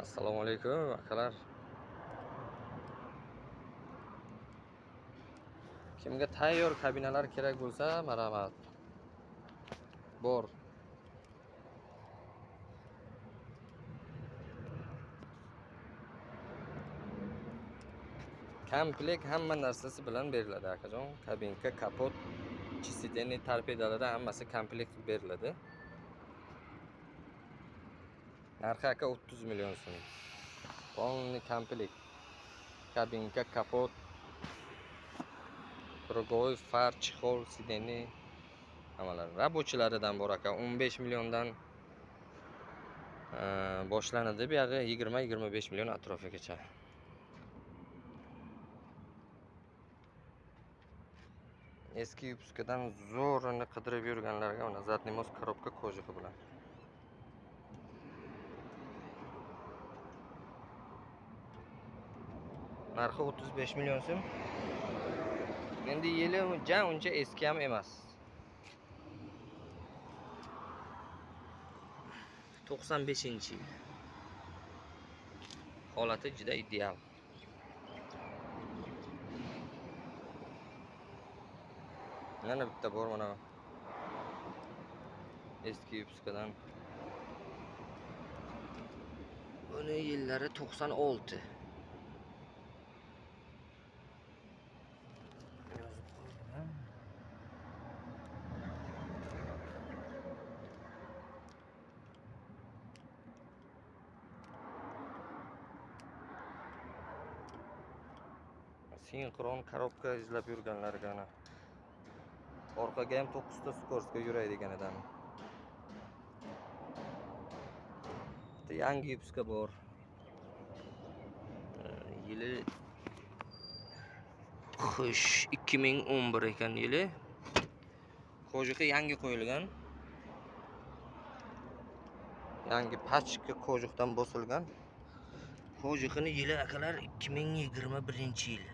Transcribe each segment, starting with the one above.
Assalomu alaykum akalar. Kimga tayyor kabinalar kerak bo'lsa, marhamat. Bor. Komplekt hamma narsasi bilan beriladi akajon. Kabinka, kapot, chisideni, torpedalari hammasi komplekt qilib beriladi. Narxi aka 30 million so'm. Полный komplekt. Kabinka, kapot, другой, far, chexol, sideni hammalari. Rabochilaridan bor aka 15 milliondan boshlanadi. Bu yerga 20-25 million atrofigacha. Eski yupskadan zo'rini qidirib yurganlarga mana zatnimoz korobka ko'jig'i bilan. Narxi 35 million so'm. Endi yili uncha eski ham emas. 95-yil. Holati juda ideal. Yana bitta bor mana. Eski yupskadan. Buni yillari 96. Sinkron korobka izlab yurganlarga ana. Orqaga ham 9 ta skoroskga yuradiganidan. Yangi yupska bor. Yili xo'sh 2011 ekan yili. Ko'jig'i yangi qo'yilgan. Yangi pachka ko'jig'dan bosilgan. Ko'jig'ini yili akalar 2021-yil.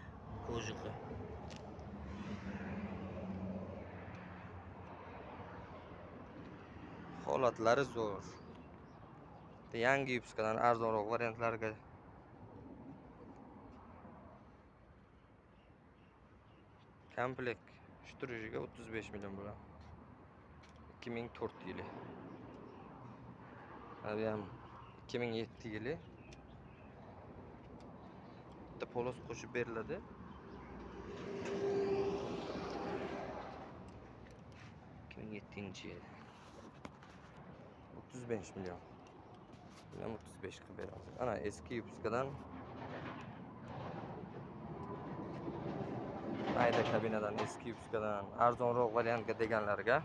Ko'jig'i. Holatlari zo'r. Yangi yupskadan arzonroq variantlarga komplekt shturjiga 35 million bilan 2004 yili. Hali ham 2007 yili. Bitta polos qo'shib beriladi. 2007 yil. 35 million. Bilan 35 qilib beramiz. Ana eski yupskadan ayda kabinadan eski yupskadan arzonroq variantga deganlarga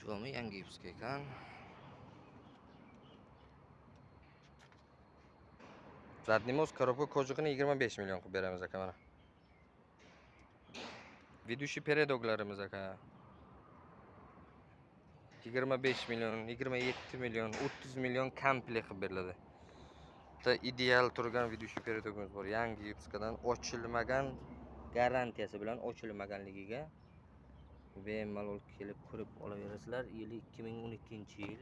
bu yangi yupska ekan. Zadnimoz korobka ko'jig'ini 25 million qilib beramiz aka mana. Vidushi peredoglarimiz aka. 25 million, 27 million, 30 million komplekt qilib beriladi. Bitta ideal turgan vidushi peredogimiz bor. Yangi yupskadan ochilmagan garantiyasi bilan ochilmaganligiga bemalol kelib ko'rib olaverasizlar. Yili 2012-yil.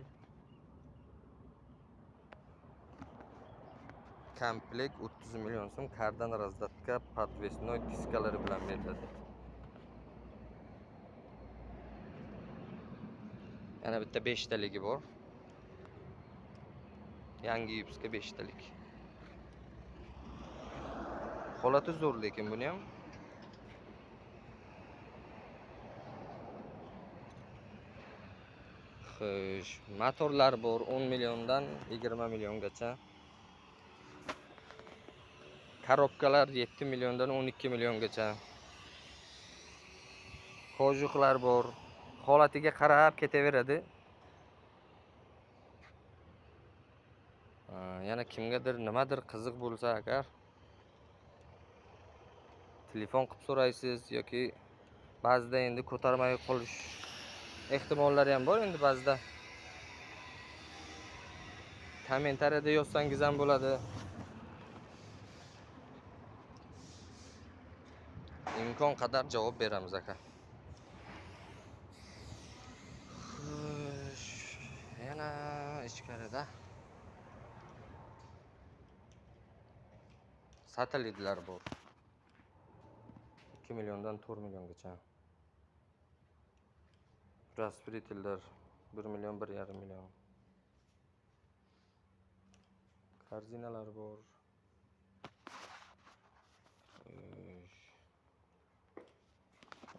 Komplekt 30 million so'm kardan razdatka podvesnoy diskalari bilan beriladi. Yana bitta 5 taligi bor. Yangi yupska 5 talik. Holati zo'r lekin buni ham. Xo'sh, motorlar bor 10 milliondan 20 milliongacha. Korobkalar 7 milliondan 12 milliongacha. Ko'jig'lar bor. Holatiga qarab ketaveradi. Yana kimgadir nimadir qiziq bo'lsa agar telefon qilib so'raysiz yoki ba'zida endi ko'tarmay qolish ehtimollari ham bor. Endi ba'zida kommentariyada yozsangiz ham bo'ladi. Imkon qadar javob beramiz aka. ketadi-da. Satelitlar bor. 2 milliondan 4 milliongacha. Raspberry'lar 1 million 1,5 million. Korзиналар bor.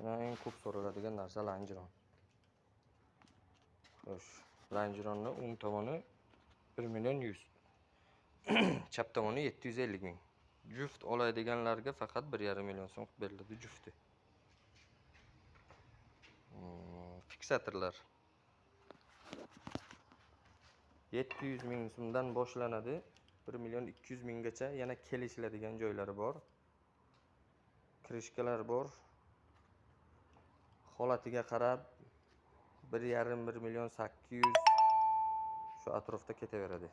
Mana eng ko'p so'raladigan narsa langeron. Xo'sh, langeronni o'ng tomoni 1 million 100. Chap tomoni 750 ming. Juft oladiganlarga faqat 1,5 million so'm beriladi jufti. Fiksatorlar 700 ming so'mdan boshlanadi. 1 million 200 minggacha yana kelishiladigan joylari bor. Krishkalar bor. Holatiga qarab 1,5 1 million 800 shu atrofda ketaveradi.